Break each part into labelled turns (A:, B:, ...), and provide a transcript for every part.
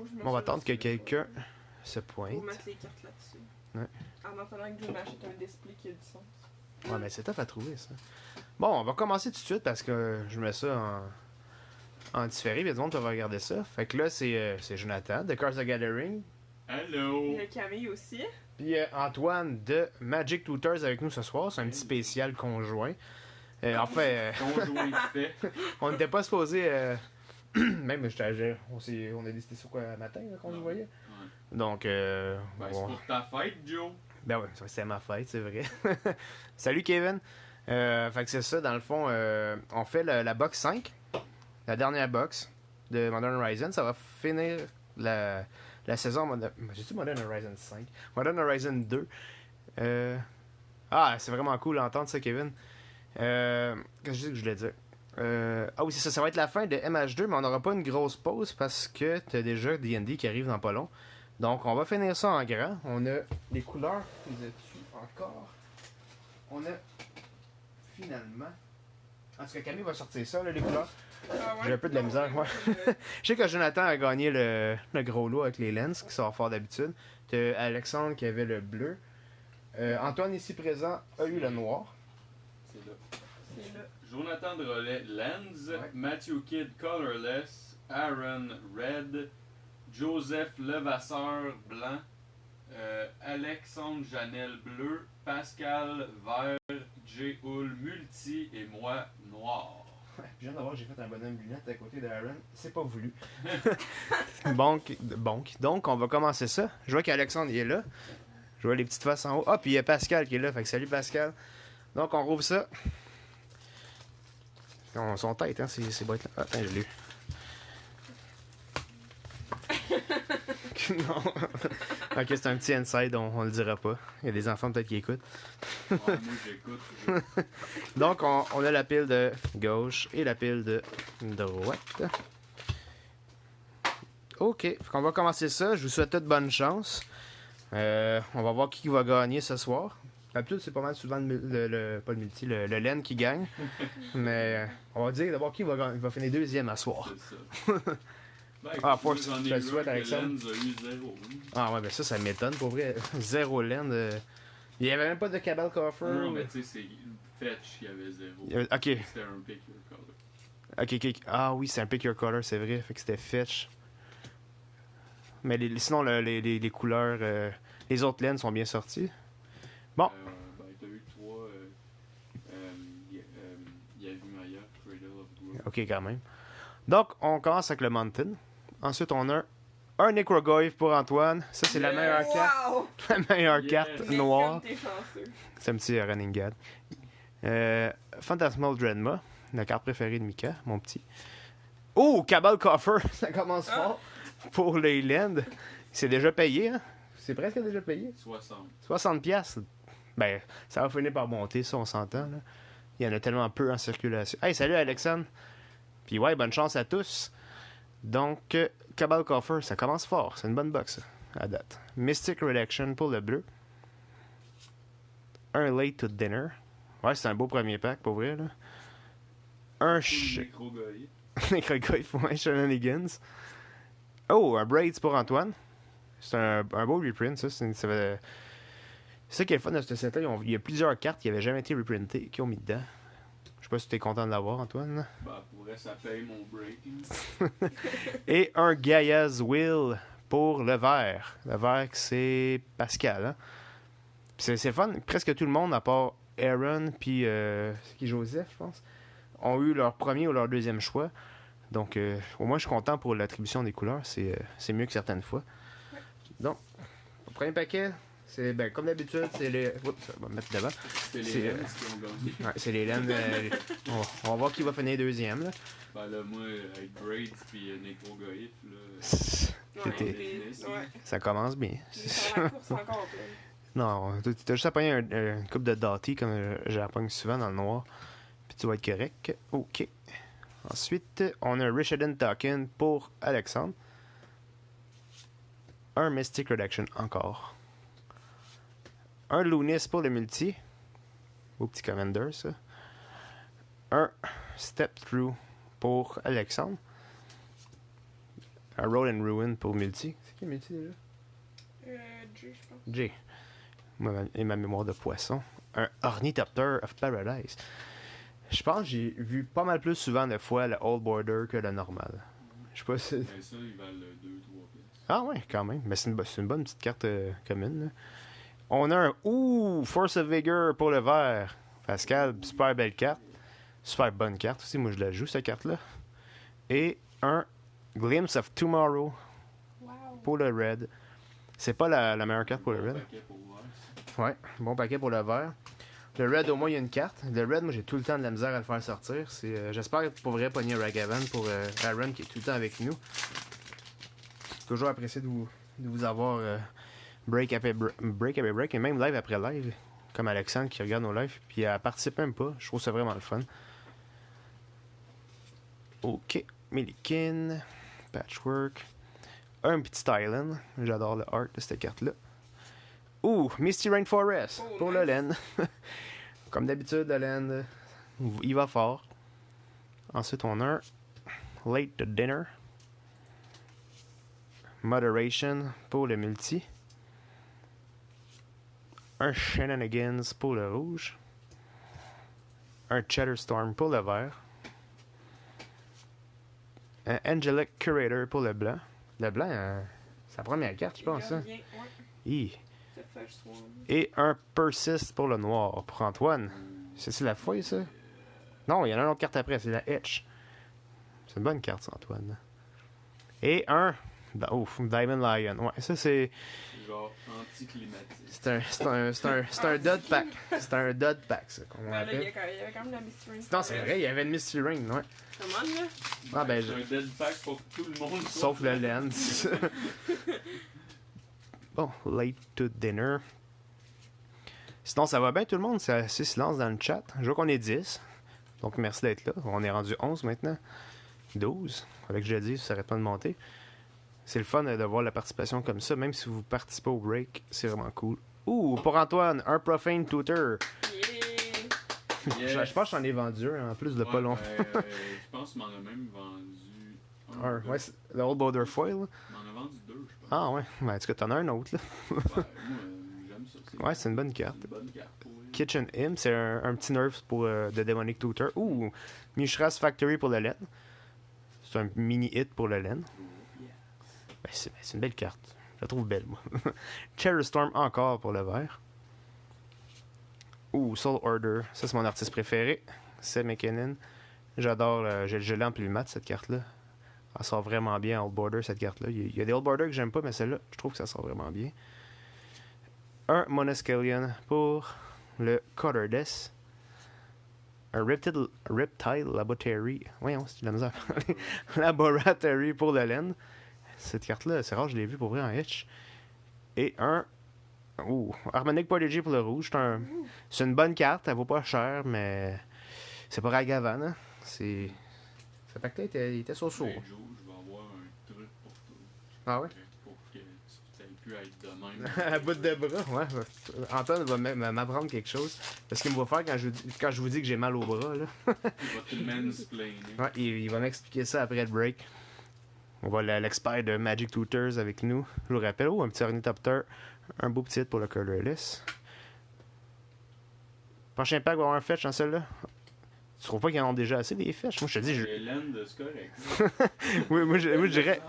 A: Moi, je me
B: On va
A: suis
B: attendre que
A: reçu.
B: quelqu'un se
A: Pour
B: pointe.
A: mettre les cartes là-dessus.
B: Ouais.
A: En attendant que je m'achète un display qui a du sens.
B: Ouais, mais c'est tough à trouver, ça. Bon, on va commencer tout de suite parce que je mets ça en différé. Puis tout le monde peut regarder ça. Fait que là, c'est Jonathan de Cards the Gathering.
C: Hello!
A: Il y a Camille aussi.
B: Puis Antoine de Magic Tutors avec nous ce soir. C'est un petit spécial conjoint. En fait,
C: Conjoint de fait.
B: on n'était pas supposé. Même, on a décidé sur quoi matin là, qu'on se voyait.
C: Ouais.
B: Donc,
C: Ben, c'est pour ta fête, Joe.
B: ben ouais, c'est ma fête, c'est vrai. Salut Kevin. Fait que c'est ça, dans le fond, on fait la box 5, la dernière box de Modern Horizon. Ça va finir la saison. J'ai-tu Modern Horizon 5? Modern Horizon 2. C'est vraiment cool d'entendre ça, Kevin. Qu'est-ce que je voulais dire? Oui, c'est ça, ça va être la fin de MH2, mais on n'aura pas une grosse pause parce que t'as déjà D&D qui arrive dans pas long. Donc, on va finir ça en grand. On a les couleurs, les as-tu encore? On a finalement... En tout cas, Camille va sortir ça, là, les couleurs.
A: Ah ouais?
B: J'ai un peu de la misère, moi. Je sais que Jonathan a gagné le gros lot avec les lens, qui sort fort d'habitude. T'as Alexandre qui avait le bleu. Antoine, ici présent, a eu le noir.
C: C'est là.
A: C'est là.
C: Jonathan Drolet, Lens.
B: Ouais.
C: Matthew Kidd, Colorless. Aaron, Red. Joseph Levasseur, Blanc. Alexandre Janel, Bleu. Pascal, Vert. J. Hull, Multi. Et moi, Noir.
B: Je viens d'avoir, j'ai fait un bonhomme lunette à côté d'Aaron. C'est pas voulu. Donc, on va commencer ça. Je vois qu'Alexandre il est là. Je vois les petites faces en haut. Ah, puis il y a Pascal qui est là. Fait que salut Pascal. Donc, on rouvre ça. Son tête, hein, c'est boîtes là. Ah, attends, je l'ai eu. Non. Ok, c'est un petit inside, on le dira pas. Il y a des enfants peut-être qui écoutent.
C: Ouais, moi, j'écoute.
B: Donc, on a la pile de gauche et la pile de droite. Ok, fait qu'on va commencer ça. Je vous souhaite toute bonne chance. On va voir qui va gagner ce soir. D'habitude, c'est pas mal souvent pas le multi, le LEN qui gagne. Mais on va dire d'abord qui va finir deuxième à soir.
C: C'est ça. Ben,
B: Force,
C: j'en ai
B: je le
C: eu
B: souhaite,
C: un que
B: Alexandre.
C: Lens a eu 0.
B: Ah ouais, ben ça m'étonne pour vrai. Zéro LEN. Il y avait même pas de Cabal Coffer.
C: Non, mais tu sais, c'est Fetch qui avait 0.
B: Ok.
C: C'était un pick your color.
B: Ok. Ah oui, c'est un pick your color, c'est vrai. Fait que c'était fetch. Mais sinon, les couleurs, les autres laines sont bien sorties. Bon.
C: Ben, t'as eu 3 Yavimaya, Cradle of Growth.
B: Ok, quand même. Donc, on commence avec le Mountain. Ensuite, on a un Necrogoyf pour Antoine. Ça, c'est la
C: Yes!
B: meilleure carte.
A: Wow!
B: La meilleure
C: Yes!
B: carte
A: Mais
B: noire.
A: comme t'es chanceux.
B: C'est un petit running gag. Phantasmal Dreadma, la carte préférée de Mika, mon petit. Oh, Cabal Coffer, ça commence fort pour les Land. C'est déjà payé, hein? C'est presque déjà payé.
C: 60.
B: 60 piastres. Ben, ça va finir par monter, ça, on s'entend. Là. Il y en a tellement peu en circulation. Hey, salut Alexandre. Puis ouais, bonne chance à tous. Donc, Cabal Coffer, ça commence fort. C'est une bonne box, ça, à date. Mystic Redaction pour le bleu. Un Late to Dinner. Ouais, c'est un beau premier pack, pour vrai, là. Un
C: Necrogoy.
B: Necrogoyf, ouais, Shenanigans. Oh, un Braids pour Antoine. C'est un beau reprint, ça. C'est ça qui est le fun de ce set-là. Il y a plusieurs cartes qui n'avaient jamais été reprintées, qui ont mis dedans. Je sais pas si tu es content de l'avoir, Antoine. Là.
C: Ben, pour vrai, ça paye mon break.
B: Et un Gaia's Will pour le vert. Le vert, c'est Pascal. Hein? C'est fun. Presque tout le monde, à part Aaron puis c'est qui, Joseph, je pense, ont eu leur premier ou leur deuxième choix. Donc, au moins, je suis content pour l'attribution des couleurs. C'est mieux que certaines fois. Donc, le premier paquet, c'est comme d'habitude, c'est les... Oups, ça va me mettre devant.
C: C'est
B: C'est,
C: les Lens qui ont gagné.
B: Ouais, c'est les laines. On va voir qui va finir deuxième. Là.
C: Ben là, moi, avec Braids puis Necrogoyf, là...
B: C'était-
A: Ouais.
B: Ça commence bien.
A: J'ai fait la course encore plein.
B: Non, t'as juste à pogner une coupe de Dotty comme je la pogne souvent dans le noir. Puis tu vas être correct. OK. Ensuite, on a Rishaden Token pour Alexandre. Un Mystic Redaction encore. Un Lunis pour le multi. Beau petit Commander, ça. Un Step Through pour Alexandre. Un Roll and Ruin pour Multi. C'est qui Multi déjà?
A: J, je pense.
B: J. Moi, et ma mémoire de poisson. Un Ornithopter of Paradise. Je pense que j'ai vu pas mal plus souvent de fois le Old Border que le normal. Je sais pas si...
C: Ben ça, ils valent 2-3 pièces.
B: Ah ouais, quand même. Mais c'est une bonne petite carte commune. Là. On a un Force of Vigor pour le vert. Pascal, super belle carte. Super bonne carte aussi. Moi, je la joue, cette carte-là. Et un Glimpse of Tomorrow
A: Wow.
B: pour le red. C'est pas la meilleure carte pour le red.
C: Paquet pour voir.
B: Ouais, bon paquet pour le vert. Le red, au moins, il y a une carte. Le red, moi, j'ai tout le temps de la misère à le faire sortir. J'espère pour vrai pogner Ragavan pour Aaron qui est tout le temps avec nous. Toujours apprécié de vous avoir break après break et même live après live. Comme Alexandre qui regarde nos lives. Puis elle participe même pas. Je trouve ça vraiment le fun. Ok. Millikin. Patchwork. Un petit Island. J'adore le art de cette carte-là. Misty Rainforest pour le land. Comme d'habitude, le land, il va fort. Ensuite, on a un Late to Dinner. Moderation pour le multi. Un Shenanigans pour le rouge. Un Cheddar Storm pour le vert. Un Angelic Curator pour le blanc. Le blanc, c'est la première carte, je pense. Hein?
A: Ouais.
B: Et un Persist pour le noir. Pour Antoine. C'est la feuille, ça? Non, il y en a une autre carte après, c'est la Etch. C'est une bonne carte, ça, Antoine. Et un Diamond Lion. Ouais, ça, c'est...
C: Genre anticlimatique.
B: C'est un dud pack. C'est un dud pack, ça, qu'on
A: Là, il y
B: appelle.
A: avait quand même la Mystery Ring.
B: Non, c'est vrai, il y avait une Mystery Ring, ouais.
A: Comment, là?
B: Ah, ben,
C: C'est un dead pack pour tout le monde.
B: sauf le lens. Bon, Late to Dinner. Sinon, ça va bien tout le monde? C'est assez silence dans le chat. Je vois qu'on est 10. Donc, merci d'être là. On est rendu 11 maintenant. 12. Fallait que je le dise, ça arrête pas de monter. C'est le fun de voir la participation comme ça. Même si vous participez au break, c'est vraiment cool. Pour Antoine, un Profane Tutor.
A: Yeah.
B: Je pense que j'en ai vendu un en plus de pas long.
C: Je pense que tu m'en as même vendu
B: Un, ouais, c'est le Old Border Foil. Là.
C: Tu m'en as vendu 2, je pense.
B: Ah ouais, en tout cas, t'en as un autre. Là.
C: Ouais, moi, j'aime ça.
B: Ouais, c'est une bonne carte.
C: C'est une bonne carte. Pour
B: Kitchen Imp, c'est un petit nerf pour de Demonic Tutor. Mishra's Factory pour le laine. C'est un mini hit pour le laine. Ben, c'est une belle carte. Je la trouve belle, moi. Cherry Storm encore pour le vert. Soul Order. Ça, c'est mon artiste préféré. C'est McKinnon. J'adore. Je l'ai en plumat, cette carte-là. Elle sort vraiment bien en Old Border, cette carte-là. Il y a des Old Border que j'aime pas, mais celle-là, je trouve que ça sort vraiment bien. Un Monoscalion pour le Cotterdes. Un Reptile Laboratory. Voyons, c'est de la misère. Laboratory pour le laine. Cette carte-là, c'est rare, je l'ai vue pour vrai en Hitch. Et un Harmonic Prodigy pour le rouge. C'est une bonne carte, elle vaut pas cher, mais c'est pas Ragavan. Hein? Ce pack-là était so-so.
C: Ben, Joe, je vais avoir un truc pour toi.
B: Ah ouais?
C: Pour que tu aies pu être de même.
B: À bout de bras, ouais. Antoine va m'apprendre quelque chose. Parce qu'il me va faire quand je vous dis que j'ai mal au bras. Là.
C: Il va te mansplainer.
B: Ouais, il va m'expliquer ça après le break. On va l'expert de Magic Tutors avec nous. Je vous rappelle, un petit Ornithopter. Un beau petit hit pour le Colorless. Prochain pack va avoir un fetch dans celle-là. Tu trouves pas qu'ils en ont déjà assez des fetch? Moi, je te dis...
C: Land, c'est correct.
B: Oui, moi, je dirais...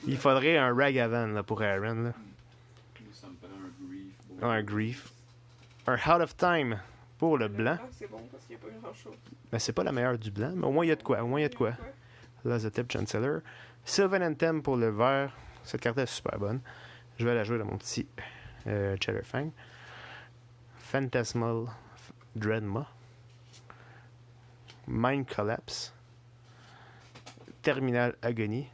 B: Il faudrait un Ragavan là, pour Aaron. Là.
C: Ça me prend un Grief.
B: Un Grief. Un Out of Time pour le blanc.
A: Ah, c'est bon parce qu'il n'y a pas grand-chose.
B: Ben, c'est pas la meilleure du blanc, mais au moins il y a de quoi. Lazotep Chancellor. Sylvan Anthem pour le vert. Cette carte est super bonne. Je vais la jouer dans mon petit Cheddar Fang. Phantasmal Dreadma. Mind Collapse. Terminal Agony.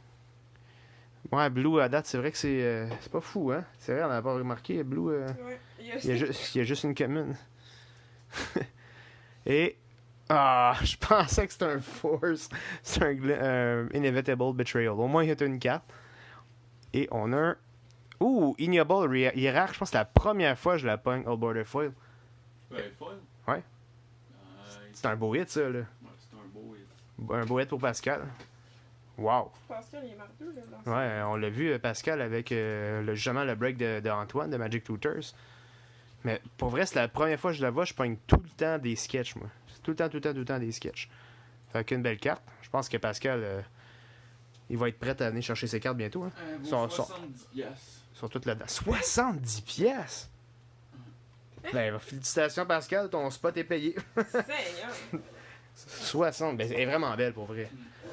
B: Ouais, Blue à date, c'est vrai que c'est pas fou, hein? C'est vrai, on n'a pas remarqué. Blue,
A: Ouais,
B: il y a juste une commune. Et je pensais que c'était un Force. C'est un Inevitable Betrayal. Au moins, il y a une carte. Et on a un... Ignoble Hierarch. Je pense que c'est la première fois que je la pogne Old Border Foil.
C: Ouais, foil?
B: Ouais. C'est un beau hit, ça, là.
C: Ouais, c'est un beau hit.
B: Un beau hit pour Pascal. Wow!
A: Pascal, il est mardeux, là. Dans
B: Ouais, on l'a vu, Pascal, avec justement le break de Antoine, de Magic Tutors. Mais pour vrai, c'est la première fois que je la vois, je pogne tout le temps des sketchs, moi. C'est tout le temps des sketchs. Fait qu'une belle carte. Je pense que Pascal, il va être prêt à venir chercher ses cartes bientôt. Hein.
C: Vaut 70 piastres.
B: Ils sont toutes là-dedans. 70 pièces. Ben, félicitations Pascal, ton spot est payé.
A: Seigneur!
B: 60, ben, elle est vraiment belle pour vrai.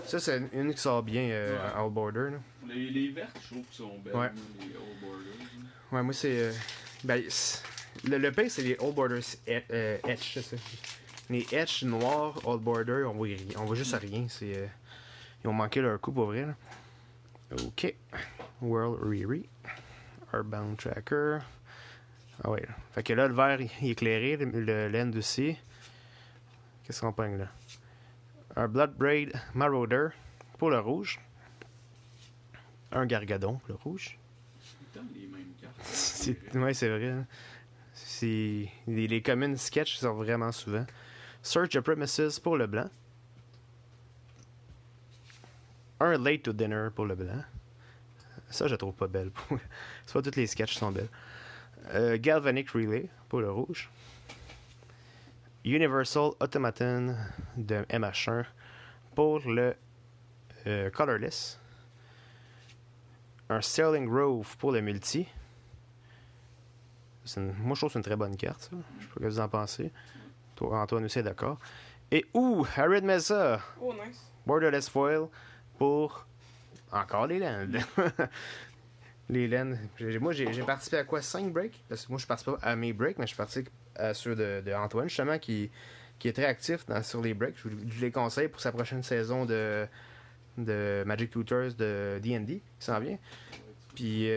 B: Ça, c'est une qui sort bien en Old Border. Là.
C: Les vertes, je trouve, qui sont belles,
B: Ouais.
C: les Old Borders.
B: Ouais, moi, c'est. Ben, le pire, c'est les Old Borders Etch, c'est ça. Les Etch noirs, Old Border, on voit juste rien. C'est, ils ont manqué leur coup pour vrai. Là. Ok. World Riri. Urban Tracker. Ah ouais. Là. Fait que là, le vert, il est éclairé. Le land aussi. Qu'est-ce qu'on pogne là? Un Blood Braid Marauder pour le rouge. Un Gargadon pour le rouge.
C: C'est tout le temps les mêmes cartes.
B: Ouais, c'est vrai. Hein. C'est... Les communes sketch sortent vraiment souvent. Search of Premises pour le blanc. Un Late to Dinner pour le blanc. Ça, je la trouve pas belle. C'est pas toutes les sketchs qui sont belles. Galvanic Relay pour le rouge. Universal Automaton de MH1 pour le Colorless. Un Sterling Grove pour le multi. Moi, je trouve que c'est une très bonne carte. Ça. Je sais pas ce que vous en pensez. Toi, Antoine aussi est d'accord. Et Arid Mesa,
A: Oh, nice.
B: Borderless Foil pour encore les lands. Les lands. Moi, j'ai participé à quoi? 5 breaks? Parce que moi, je participe pas à mes breaks, mais je participe à ceux de Antoine, justement, qui est très actif sur les breaks. Je les conseille pour sa prochaine saison de Magic Tutors de D&D qui s'en vient. Puis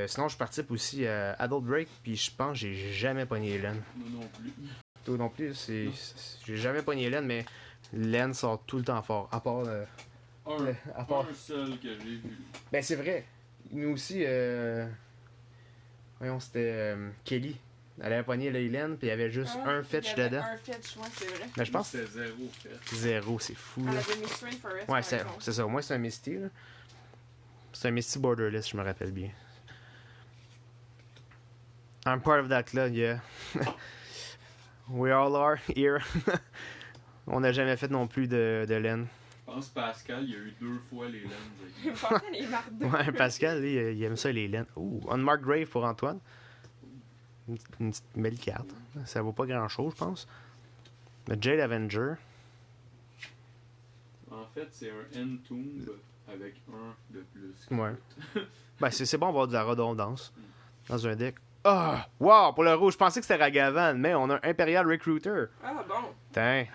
B: sinon, je participe aussi à Adult Break, puis je pense que j'ai jamais pogné les laines.
C: Moi non plus.
B: Toi non plus, j'ai jamais pogné les laines, mais laine sort tout le temps fort. À part.
C: Un seul que j'ai vu.
B: Ben c'est vrai. Nous aussi, voyons, c'était Kelly. Elle avait pogné les laines, puis il y avait juste un fetch
A: il y avait
B: dedans.
A: Un fetch, ouais, c'est vrai.
B: Mais je pense que
C: C'était zéro fait.
B: zéro, c'est fou.
A: Elle
B: Là.
A: avait Mystery Forest.
B: Ouais,
A: par exemple.
B: c'est ça. Moi, c'est un Misty. Là. C'est un Misty Borderless, je me rappelle bien. I'm part of that club, yeah. We all are here. On n'a jamais fait non plus de laine.
C: Je pense que Pascal, il y a eu 2 fois les laines.
A: Pascal est mardeux.
B: Ouais, Pascal, lui, il aime ça, les laines. Unmarked Grave pour Antoine. Une petite belle carte. Ça vaut pas grand-chose, je pense. Le Jade Avenger.
C: En fait, c'est un Entomb avec un de plus.
B: Ouais. Ben, c'est bon d'avoir de la redondance dans un deck. Ah! Wow! Pour le rouge, je pensais que c'était Ragavan, mais on a un Imperial Recruiter.
A: Ah bon.
B: Tiens.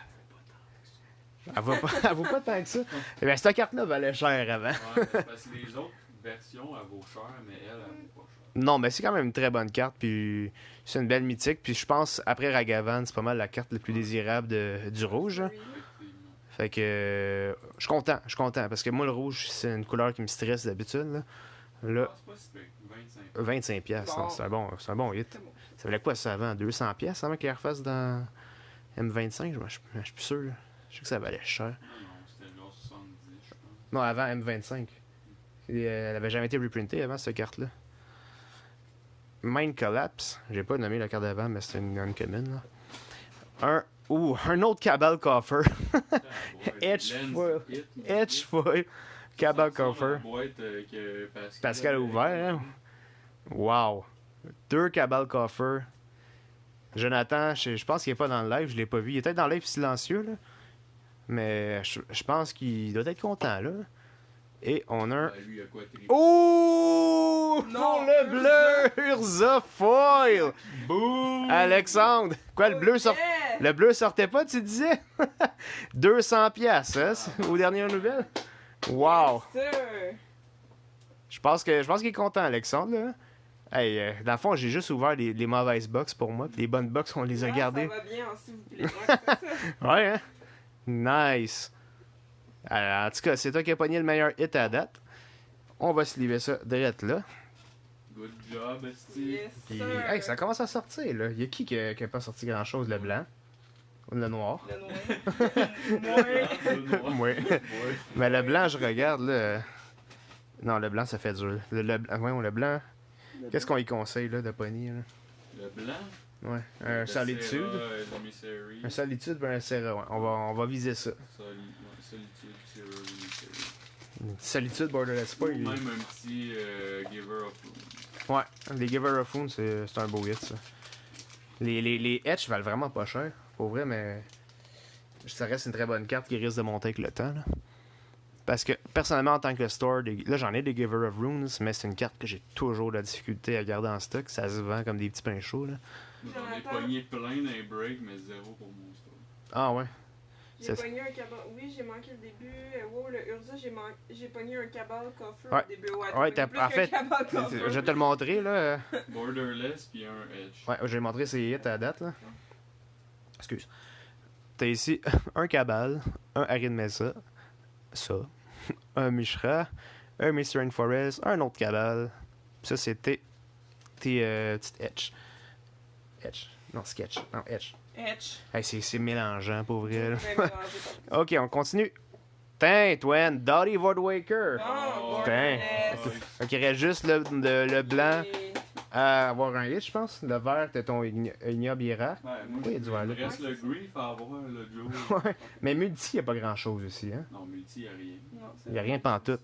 B: Elle vaut pas tant que ça. Eh bien, cette carte-là valait cher avant.
C: Ouais, parce que les autres versions, elle vaut cher, mais elle vaut pas cher.
B: Non, mais c'est quand même une très bonne carte, puis c'est une belle mythique. Puis je pense, après Ragavan, c'est pas mal la carte la plus désirable du rouge. Hein.
C: Effectivement.
B: Fait que je suis content, parce que moi, le rouge, c'est une couleur qui me stresse d'habitude. Là,
C: Ah, c'est pas si pire.
B: 25
C: 25.
B: pièces,
A: Bon.
B: c'est un bon hit.
A: C'est bon.
B: Ça valait quoi ça avant? 200 pièces avant qu'il la refasse dans M25? Je suis plus sûr. Là. Je sais que ça valait cher.
C: Non, c'était là 70, je pense.
B: Non, avant M25. Elle avait jamais été reprintée avant cette carte-là. Mind Collapse. J'ai pas nommé la carte d'avant, mais c'est une commune. Là. Un autre Cabal Coffer. Edge foil. Edge foil. Cabal Coffer.
C: Boîte que
B: Pascal a ouvert. Hein? Wow. 2 Cabal Coffer. Jonathan, je pense qu'il est pas dans le live, je l'ai pas vu. Il est peut-être dans le live silencieux, là. Mais je pense qu'il doit être content, là. Et on a un...
C: Lui, il a quoi, triplé?
B: Oh!
A: Non,
B: Pour le bleu! Urza Foil!
C: Boum!
B: Alexandre! Quoi, le bleu sort...
A: Yeah!
B: Le bleu sortait pas, tu disais? 200 piastres, hein, aux dernières nouvelles. Wow!
A: Yes, sir.
B: Je pense qu'il est content, Alexandre, là. Hey, dans le fond, j'ai juste ouvert les mauvaises box pour moi, puis les bonnes box, on les a
A: Ah,
B: gardées.
A: Ça va bien, s'il vous plaît. Ouais, c'est ça.
B: Ouais, hein? Nice! En tout cas, c'est toi qui as pogné le meilleur hit à date. On va se livrer ça direct là.
C: Good job, Steve.
A: Yes,
B: Puis,
A: sir.
B: hey, ça commence à sortir, là. Il y a qui a pas sorti grand-chose, le blanc? Le noir.
A: Le noir.
B: Ouais. Mais le blanc, je regarde, là. Non, le blanc, ça fait dur. Le blanc, qu'est-ce qu'on y conseille, là, de pogner, là?
C: Le blanc.
B: Ouais. Un solitude. Un solitude et un Serra, ouais. On va viser ça.
C: Solitude, Serra, demi-série.
B: Solitude, Borderless 4.
C: Ou même un petit Giver of Room.
B: Ouais, les Giver of Wound, c'est un beau hit, ça. Les Etch valent vraiment pas cher, pour vrai, mais ça reste une très bonne carte qui risque de monter avec le temps, là. Parce que, personnellement, en tant que store, là, j'en ai des Giver of Runes, mais c'est une carte que j'ai toujours de la difficulté à garder en stock. Ça se vend comme des petits pains chauds, là.
C: J'en ai pogné plein dans les breaks, mais zéro pour mon store.
B: Ah ouais?
A: J'ai pogné un cabal. Oui, j'ai manqué le début. Wow, le Urza, j'ai pogné un cabal coffre
B: Ouais.
A: au début. Ouais,
B: Ouais,
A: t'as pogné
B: en
A: plus qu'un
B: fait,
A: cabal coffre.
B: je vais te le montrer, là.
C: Borderless puis un Edge.
B: Ouais, je vais montrer ces hits à date, là. Excuse. T'as ici un Cabal, un Arid Mesa, ça, un Mishra, un Mr. Forest, un autre Cabal. Ça, c'était tes petites Etch. Etch. Non, Sketch. Non, Etch.
A: Etch.
B: Hey, c'est mélangeant, pour vrai, là.
A: Ben, mélangé.
B: Ok, on continue. Tain, Twen, Dottie Vodwaker.
A: Oh,
B: Tain.
A: Borderless.
B: Fait qu'il reste juste le blanc
A: Et-
B: à avoir un hit, je pense. Le vert, t'as ton ignoble hiérarque.
C: Ouais, moi,
B: Oui, du vert, là.
C: il reste le Grief à avoir, le Joe.
B: Ouais. Mais multi, y a pas grand chose aussi, hein.
C: Non, multi, y a rien.
A: Non, c'est
B: Il n'y a rien pantoute.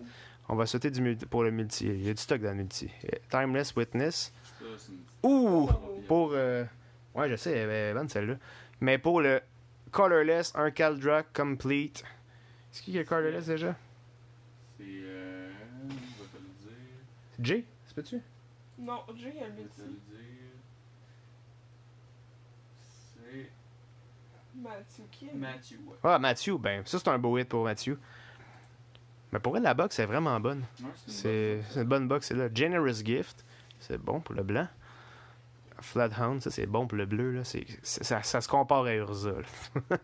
B: On va sauter pour le multi. Il y a du stock dans le multi. Timeless Witness.
C: Ça, c'est une
B: Ouh!
A: Oh.
B: Pour. Ouais, je sais, elle est bonne celle-là. Mais pour le Colorless, un Caldrock Complete. Est-ce qu'il y a Colorless déjà?
C: C'est. Je vais te le dire.
B: J? C'est pas-tu?
A: Non, Jay, elle
C: Je vais
A: le
C: te le
A: dit.
C: dire. C'est.
A: Mathieu qui?
C: Matthew, ouais.
B: Ah, Matthew, ben, ça c'est un beau hit pour Matthew. Mais pour elle, la box est vraiment bonne.
C: Ouais,
B: C'est une bonne box, c'est là. Generous Gift, c'est bon pour le blanc. Flathound, ça c'est bon pour le bleu. Là. Ça se compare à Urza. là.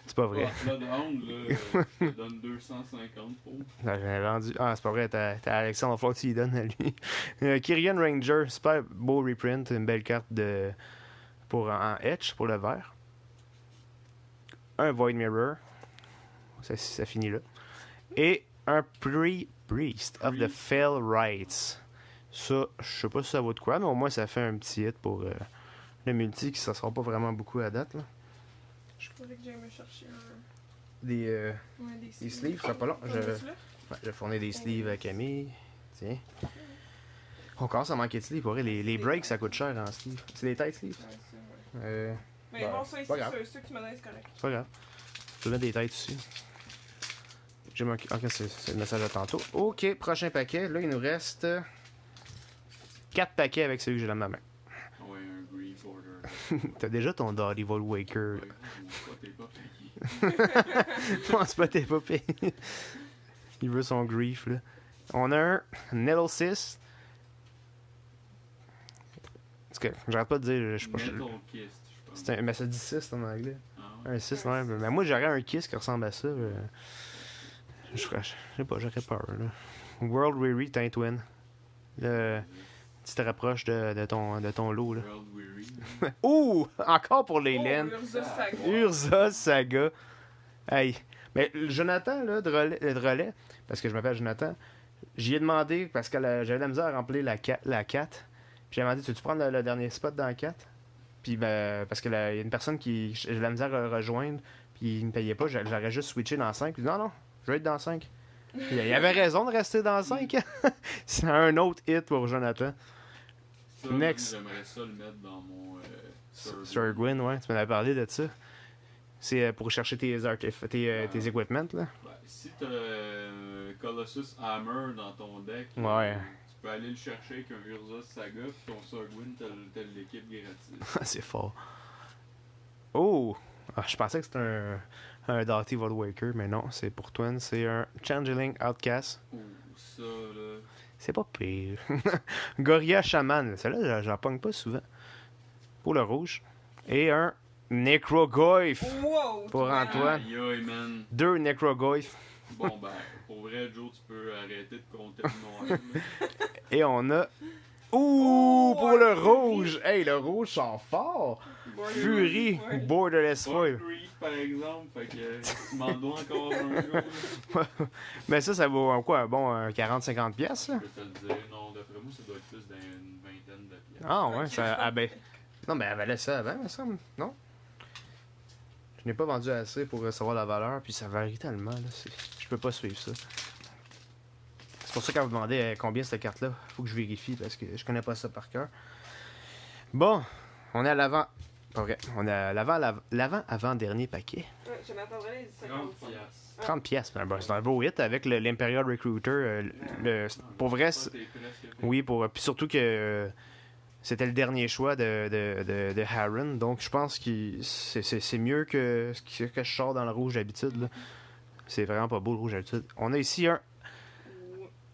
B: C'est pas vrai.
C: Bloodhound, là, je te donne 250 pour.
B: Là, j'en ai vendu. Ah, c'est pas vrai, t'as Alexandre, il faut que tu y donnes à lui. Kyrian Ranger, super beau reprint, une belle carte en etch pour le vert. Un Void Mirror, ça finit là. Et un Priest of the Fell Rites. Ça, je sais pas si ça vaut de quoi, mais au moins ça fait un petit hit pour le multi, qui ça sera pas vraiment beaucoup à date. Là.
A: Je pourrais que j'aille me chercher un.
B: Des
A: Ouais,
B: sleeves, ça sera pas long.
A: T'en
B: Je
A: veux-tu là?
B: ouais, je vais fournir des sleeves à Camille. Tiens. On commence à manquer de sleeves. Pour vrai, les breaks, ça coûte cher en sleeve. C'est des tight sleeves.
A: Ouais, c'est vrai. Mais
B: Ben,
A: bon, ça ici,
B: pas grave.
A: ceux que tu me donnes, c'est correct.
B: C'est pas grave. Je vais mettre des têtes aussi. J'ai manqué. Ok, c'est le message de tantôt. Ok, prochain paquet. Là, il nous reste 4 paquets avec celui que j'ai dans ma main.
C: Ouais, un Grief Order.
B: T'as déjà ton Dottie Waker.
C: Ouais, t'es pas payé.
B: Non, c'est pas t'es pas payé. Il veut son grief, là. On a un Nettle 6. Parce que j'arrête pas de dire. Je sais pas.
C: Metal Kist, je pense.
B: Mais ça dit 6 en anglais.
C: Ah ouais.
B: Un 6, ouais. Mais moi, j'aurais un Kiss qui ressemble à ça. Je sais pas, j'aurais peur, là. World Weary Tintwin. Le. Tu te rapproches de ton lot, là.
C: World Weary. là.
B: Ouh! Encore pour les
A: Oh,
B: laines.
A: Urza Saga.
B: Urza Saga. Hey. Mais Jonathan, là, de relais, parce que je m'appelle Jonathan, j'y ai demandé, parce que j'avais la misère à remplir la 4. Puis j'ai demandé, tu veux-tu prendre le dernier spot dans la 4? Puis ben, parce que il y a une personne qui j'ai de la misère à rejoindre, puis il me payait pas, j'aurais juste switché dans 5. Puis non, je vais être dans 5. Il avait raison de rester dans 5. C'est un autre hit pour Jonathan.
C: Ça,
B: Next.
C: j'aimerais ça le mettre dans mon.
B: Sir Gwyn, ouais, tu m'en avais parlé de ça. C'est pour chercher tes equipments, là.
C: Ben, si t'as Colossus Hammer dans ton deck,
B: Ouais.
C: tu peux aller le chercher avec un Urza Saga, puis ton Sargwin, t'as l'équipe gratis.
B: C'est fort. Oh! Ah, je pensais que c'était un Dottie Vodwaker, mais non, c'est pour Twin. C'est un Changeling Outcast.
C: Oh, ça, là.
B: C'est pas pire. Gorilla Shaman. Celle-là, j'en pogne pas souvent. Pour le rouge. Et un Necrogoyf.
A: Wow!
B: Pour
A: toi,
B: Antoine.
C: Aïe, aïe, man.
B: 2 Necrogoyf.
C: Bon, ben, pour vrai, Joe, tu peux arrêter de compter le noir. là.
B: Et on a. Ouh!
A: Oh,
B: Pour le
A: un
B: rouge! Hey, le rouge sent fort! Fury ou Borderless
C: Pas
B: Foil.
C: Creed, par exemple, fait que tu m'en dois encore un jour.
B: Mais ça vaut quoi? Un bon 40-50 pièces, là?
C: Je peux te le dire, non, d'après moi, ça doit être plus d'une vingtaine de pièces.
B: Ah ouais, ça... Non, mais elle valait ça avant, me semble, non? Je n'ai pas vendu assez pour savoir la valeur, puis ça varie tellement, là. Je peux pas suivre ça. C'est pour ça quand vous demandez combien cette carte-là, faut que je vérifie, parce que je connais pas ça par cœur. Bon, on est à l'avant... Pas vrai. On est à l'avant-avant-dernier paquet.
A: Ouais, je m'attendrais les 50
C: 30 pièces.
B: 30 pièces. C'est un beau hit avec l'Imperial Recruiter. Pour vrai, oui, puis surtout que c'était le dernier choix de Harron. Donc, je pense que c'est mieux que ce que je sors dans le rouge d'habitude. Là. C'est vraiment pas beau le rouge d'habitude. On a ici un...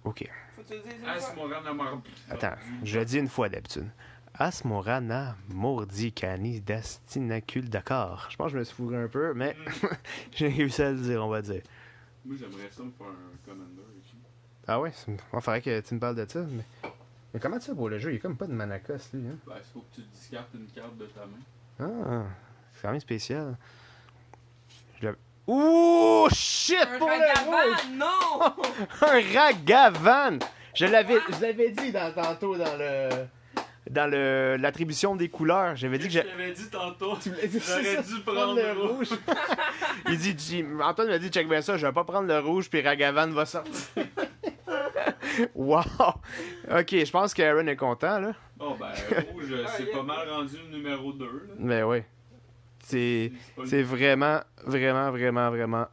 B: OK.
A: Faut que tu le dises une fois.
C: Asmorana Marbi.
B: Attends, je le dis une fois d'habitude. Asmorana Mordicani Dastinacule. D'accord. Je pense que je me suis fourré un peu, mais j'ai réussi à le dire, on va dire.
C: Moi, j'aimerais ça me faire un commander ici.
B: Ah ouais? Il faudrait que tu me parles de ça. Mais comment tu fais pour le jeu? Il n'y a comme pas de manacos, lui. Hein?
C: Ben, il faut que tu discartes une carte de ta main.
B: Ah, c'est quand même spécial. Ouh, shit!
A: Un
B: Pour le rouge!
A: Ragavan, non!
B: Un Ragavan! Je l'avais dit tantôt dans l'attribution des couleurs. J'avais dit que
C: Je t'avais dit tantôt,
B: J'aurais
C: j'aurais dû prendre le rouge.
B: Il dit, Antoine m'a dit, check bien ça, je vais pas prendre le rouge, puis Ragavan va sortir. Wow! Ok, je pense qu'Aaron est content, là.
C: Oh, ben, rouge, c'est pas mal rendu le numéro 2. Là.
B: Mais oui. C'est vraiment, vraiment, vraiment, vraiment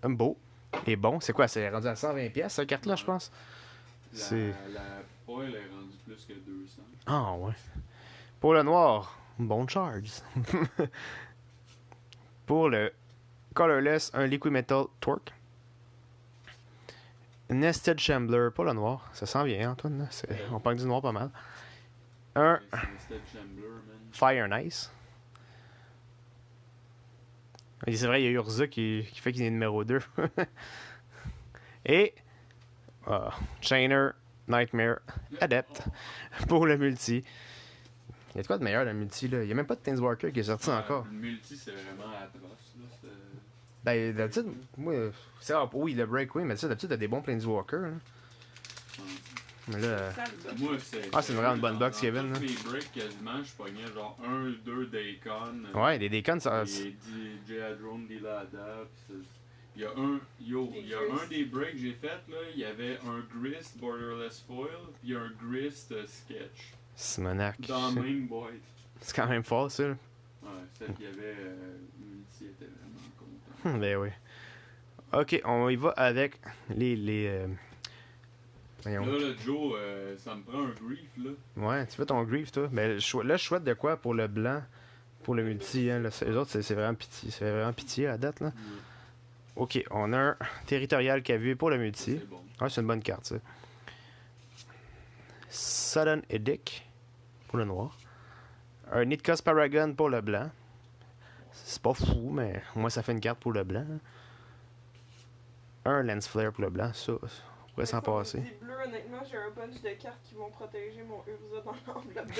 B: beau et bon. C'est quoi? C'est rendu à 120 pièces cette carte-là, je pense?
C: La foil est rendue plus que 200.
B: Ah, ouais. Pour le noir, bon charge. Pour le colorless, un liquid metal torque. Nested Shambler, pas le noir. Ça sent bien, Antoine. Là. On parle du noir pas mal. Un
C: C'était Chambler, man.
B: Fire and Ice. Et c'est vrai, il y a Urza qui fait qu'il est numéro 2. Et Chainer, Nightmare, Adept pour le multi. Il y a de quoi de meilleur dans le multi, là? Il n'y a même pas de Planeswalker qui est sorti encore.
C: Le multi, c'est vraiment atroce. Là.
B: Ben, d'habitude, moi, oui, le break, oui, mais ça, d'habitude, t'as des bons Planeswalkers. Là. Mais là.
C: Moi, c'est.
B: Ah, c'est vraiment une bonne box,
C: dans
B: Kevin.
C: Tous les breaks, quasiment, je pognais genre 1-2 Daikon.
B: Ouais, des Daikon, ça.
C: Et J-Adrone, Dilada. Il y a un des breaks que j'ai fait, là, il y avait un Grist Borderless Foil, puis un Grist Sketch.
B: Simonac.
C: Dans la même boîte.
B: C'est quand même fort, ça. Là.
C: Ouais, celle qu'il y avait, Multi était vraiment content.
B: Ben oui. Ok, on y va avec les voyons.
C: Là, Joe, ça me prend un grief, là.
B: Ouais, tu fais ton grief, toi. Mais là, je souhaite de quoi pour le blanc, pour le multi. Hein, là, les autres, c'est vraiment pitié. C'est vraiment pitié à la date, là. Ok, on a un territorial KV pour le multi.
C: C'est bon.
B: Ouais, c'est une bonne carte, ça. Sudden Edict pour le noir. Un Nitcos Paragon pour le blanc. C'est pas fou, mais au moins ça fait une carte pour le blanc. Un Lens Flare pour le blanc, ça, on pourrait s'en passer.
A: Bleu, honnêtement, j'ai un bunch de cartes qui vont protéger mon Urza dans l'enveloppe de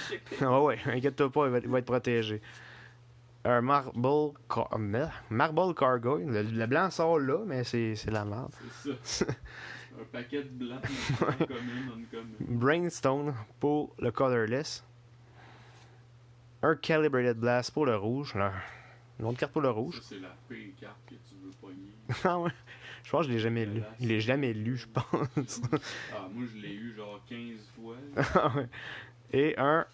A: shipping.
B: Ah ouais, inquiète-toi pas, il va être protégé. Un Marble Cargo. Le blanc sort là, mais c'est la merde.
C: C'est ça. Un paquet de blanc, uncommon.
B: Brainstone pour le colorless. Un Calibrated Blast pour le rouge. Là, une autre carte pour le rouge.
C: Ça, c'est la pire carte que tu veux pogner.
B: Ah ouais. Je pense que je l'ai jamais lu. Il est jamais lu, je pense.
C: Ah, moi, je l'ai eu genre 15 fois.
B: Ah ouais. Et un...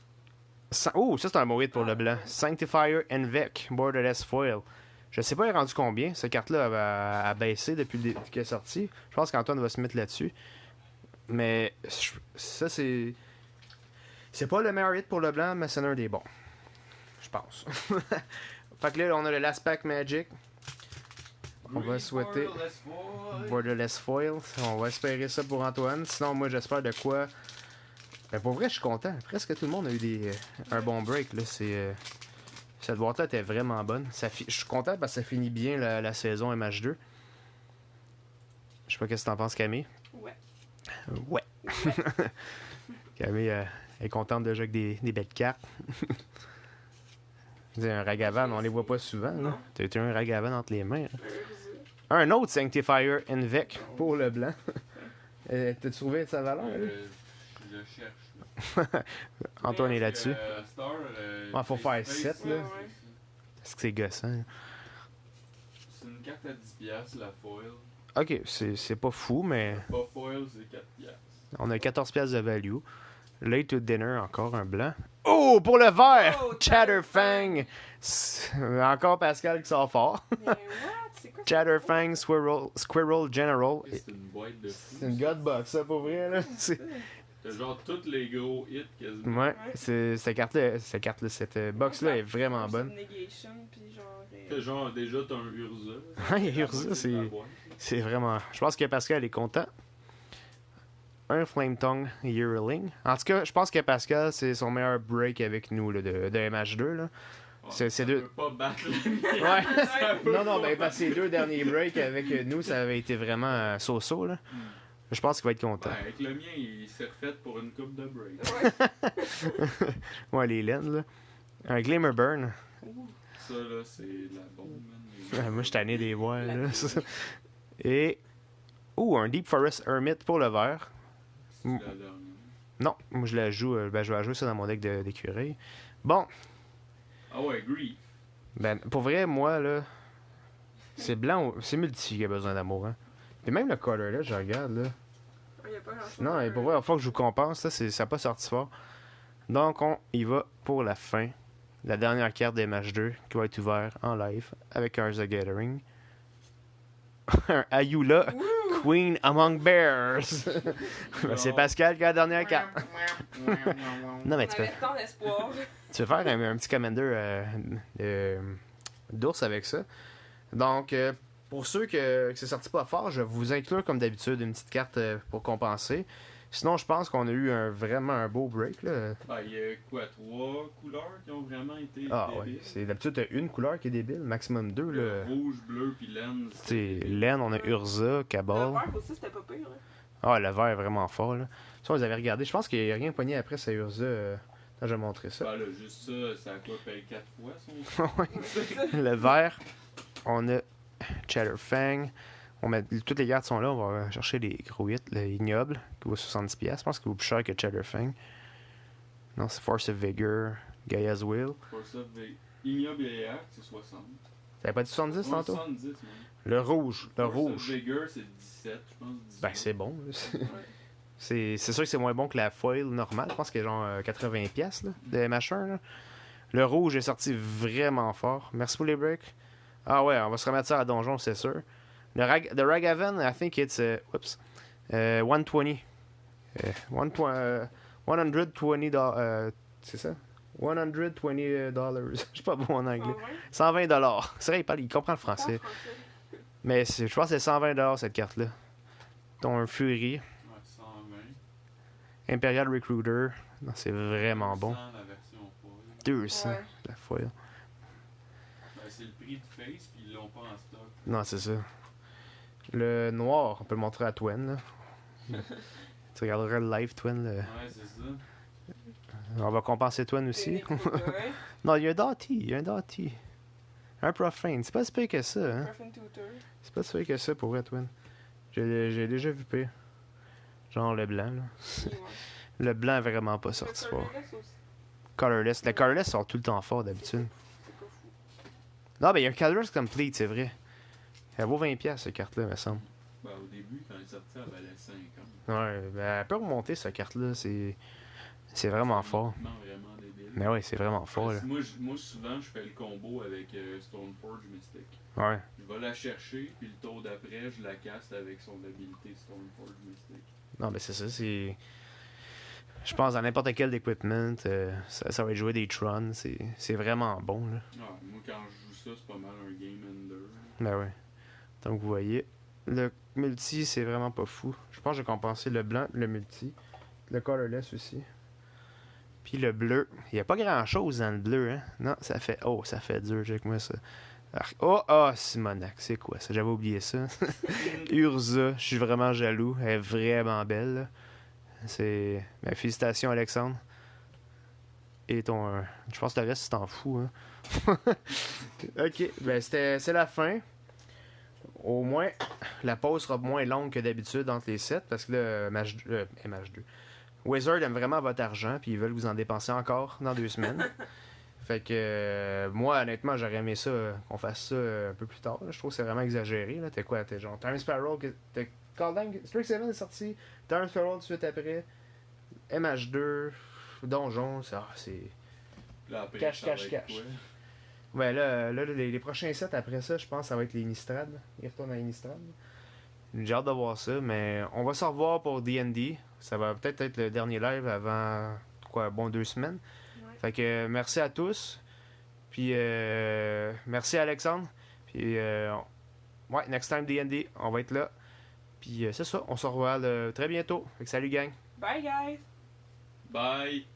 B: Oh, ça c'est un mot hit pour le blanc. Sanctifier Envec, Borderless Foil. Je sais pas, il est rendu combien. Cette carte-là a baissé depuis qu'elle est sortie. Je pense qu'Antoine va se mettre là-dessus. Mais ça, c'est... C'est pas le meilleur hit pour le blanc, mais c'est un des bons. Je pense. Fait que là, on a le Last Pack Magic. On va souhaiter Borderless Foil. On va espérer ça pour Antoine. Sinon, moi, j'espère de quoi... Ben, pour vrai, je suis content. Presque tout le monde a eu un bon break. Là. Cette boîte-là était vraiment bonne. Je suis content parce que ça finit bien la saison MH2. Je sais pas qu'est-ce que t'en penses, Camille. Ouais. Camille est contente de jouer avec des belles cartes. Je veux dire, un Ragavan, on les voit pas souvent.
A: Non.
B: T'as été un Ragavan entre les mains. Là.
A: Urza.
B: Un autre Sanctifier Invec pour le blanc. T'as trouvé sa valeur? Là?
C: Je le cherche. Là.
B: Antoine est là-dessus.
C: Star,
B: Faut faire
C: Face,
B: 7, là.
A: Ouais.
B: Est-ce que c'est gossant?
C: C'est une carte à 10$, la foil.
B: Ok, c'est pas fou, mais
C: Pas foil, c'est 4$.
B: on a 14$ de value. Late to dinner, encore un blanc. Oh, pour le vert!
A: Oh,
B: Chatterfang! Encore Pascal qui sort fort.
A: Mais what? C'est quoi ça?
B: Chatterfang Squirrel General.
C: C'est une boîte de fou.
B: C'est une godbox, ça, pour vrai, là.
C: T'as genre tous les gros hits quasiment.
B: Ouais, cette carte-là, cette box-là est vraiment
A: C'est
B: bonne.
A: Negation, puis genre.
C: T'as genre déjà t'as un Urza.
B: Ouais, Urza, c'est vraiment... Je pense que Pascal est content. Un Flame Tongue Yearling. En tout cas, je pense que Pascal, c'est son meilleur break avec nous là, de MH2. Là. C'est deux...
C: peut pas battre le
B: Ouais.
C: Ça peut
B: Non,
C: pas
B: ben, parce que ces
C: battre.
B: deux derniers breaks avec nous, ça avait été vraiment so-so. Là. Je pense qu'il va être content.
C: Ouais, avec le mien, il s'est refait pour une coupe de break.
A: Ouais.
B: Ouais, les laines, là. Un Glimmer Burn.
C: Ça, là, c'est la bombe, man.
B: Ouais, moi, je suis tanné des voir. Là. Et... un Deep Forest Hermit pour le vert.
C: C'est la dernière.
B: Non, moi, je la joue. Je vais jouer ça dans mon deck d'écureuil. Bon,
C: Ah ouais, Grief.
B: ben, pour vrai, moi, là... C'est blanc, c'est multi qui a besoin d'amour, hein. Puis même le color, là, je regarde, là.
A: Il y a pas grand-chose.
B: Non, et pour vrai, il faut que je vous compense, ça n'a pas sorti fort. Donc, on y va pour la fin. La dernière carte des matchs 2 qui va être ouverte en live avec Urza Gathering. Un Ayula Queen Among Bears. Ben, c'est Pascal qui a la dernière carte. Non, mais
A: On avait tant d'espoir.
B: tu veux faire un petit commander d'ours avec ça. Donc, pour ceux que c'est sorti pas fort, je vais vous inclure comme d'habitude une petite carte pour compenser. Sinon, je pense qu'on a eu vraiment un beau break. Là.
C: Ben, il y a quoi, 3 couleurs qui ont vraiment été
B: Ah ouais,
C: débiles?
B: c'est d'habitude t'as une couleur qui est débile, maximum 2.
C: Le
B: Là.
C: rouge, bleu, puis laine.
B: Tu sais, laine, on a Urza,
A: Le
B: Cabal.
A: vert aussi, c'était pas pire. Là.
B: Ah, le vert est vraiment fort. Là. Ça, vous avez regardé. Je pense qu'il n'y a rien pogné après, ça Urza. Quand je vais montrer ça.
C: Ben là, juste ça a quoi, paye 4 fois son
B: Ouais. Le vert, on a Chatterfang. On met, toutes les cartes sont là. On va chercher les gros hits. Le ignoble, qui vaut 70$. Je pense qu'il vaut plus cher que Chatterfang. Non, c'est Force of Vigor, Gaia's Will.
C: Pour ça, Ignoble et Arc, c'est 60.
B: T'avais pas dit 70 tantôt?
C: 70, même.
B: Le rouge, le
C: Force
B: rouge.
C: of Vigor, c'est 17, je pense. 18.
B: Ben, c'est bon. Là.
A: Ouais.
B: C'est sûr que c'est moins bon que la foil normale. Je pense qu'il y a genre 80$ là, de MH1. Là. Le rouge est sorti vraiment fort. Merci pour les breaks. Ah ouais, on va se remettre ça à donjon, c'est sûr. The Ragavan, I think it's 120. 120 c'est ça? $120. Je suis pas bon en anglais. 120$. C'est vrai, il comprend le français. Mais je pense que c'est 120$ cette carte-là. Dont un Fury.
C: Ouais, 120.
B: Imperial Recruiter. Non, c'est vraiment bon.
C: 200, la version foil.
B: 200,
A: Ouais.
B: la foil.
C: Ben, c'est le prix de face, puis ils l'ont pas en stock.
B: Non, c'est ça. Le noir, on peut le montrer à Twin. Là. Tu regarderas le live Twin. Là.
C: Ouais, c'est ça.
B: On va compenser Twin aussi.
A: Ouais.
B: Non, il y a un Doughty. Un Profane. C'est pas si pire que ça. Hein?
A: Griffin Tutor.
B: C'est pas si pire que ça pour vrai, Twin. J'ai déjà vu pire. Genre le blanc. Là.
A: Ouais.
B: Le blanc est vraiment pas sorti fort. Colorless. Les Colorless sont tout le temps forts d'habitude.
A: C'est pas fou.
B: Non, mais il y a un Colorless Complete, c'est vrai. Elle vaut 20$ cette carte-là, me semble.
C: Ben, au début, quand elle est sortie, elle valait 50.
B: Ouais, ben, elle peut remonter cette carte-là. C'est vraiment fort.
C: Vraiment débile.
B: Mais ouais, c'est vraiment fort. Là.
C: Moi, souvent, je fais le combo avec Stoneforge Mystic.
B: Ouais.
C: Je vais la chercher, puis le tour d'après, je la casse avec son habilité Stoneforge Mystic.
B: Non, mais c'est ça, c'est. Je pense dans n'importe quel equipment, ça va être jouer des Tron. C'est vraiment bon. Là.
C: Ouais, moi, quand je joue ça, c'est pas mal un game ender.
B: Ben ouais. Donc vous voyez, le multi, c'est vraiment pas fou. Je pense que j'ai compensé le blanc, le multi. Le colorless aussi. Puis le bleu. Il n'y a pas grand chose dans le bleu, hein? Non, ça fait. Oh, ça fait dur, check-moi ça. Simonac, c'est quoi ça? J'avais oublié ça. Urza, je suis vraiment jaloux. Elle est vraiment belle. Là. C'est. Ben, félicitations, Alexandre. Et ton. Je pense que le reste, tu t'en fous. Hein. Ok, ben c'est la fin. Au moins, la pause sera moins longue que d'habitude entre les sets parce que là, MH2. Wizard aime vraiment votre argent puis ils veulent vous en dépenser encore dans 2 semaines. Fait que moi, honnêtement, j'aurais aimé ça qu'on fasse ça un peu plus tard. Là. Je trouve que c'est vraiment exagéré. Là. T'es quoi? T'es genre Time Sparrow. Strike 7 est sorti. Time Sparrow tout de suite après. MH2. Donjon. C'est.
C: Là, après,
B: Cache,
C: ça va
B: cache,
C: être
B: cache.
C: quoi?
B: Ouais, là les prochains sets après ça, je pense que ça va être les Innistrad. Il retourne à Innistrad. J'ai hâte de voir ça, mais on va se revoir pour D&D. Ça va peut-être être le dernier live avant, bon 2 semaines.
A: Ouais.
B: Fait que merci à tous. Puis merci Alexandre. Puis ouais, next time D&D, on va être là. Puis c'est ça, on se revoit très bientôt. Fait que salut gang.
A: Bye, guys!
C: Bye!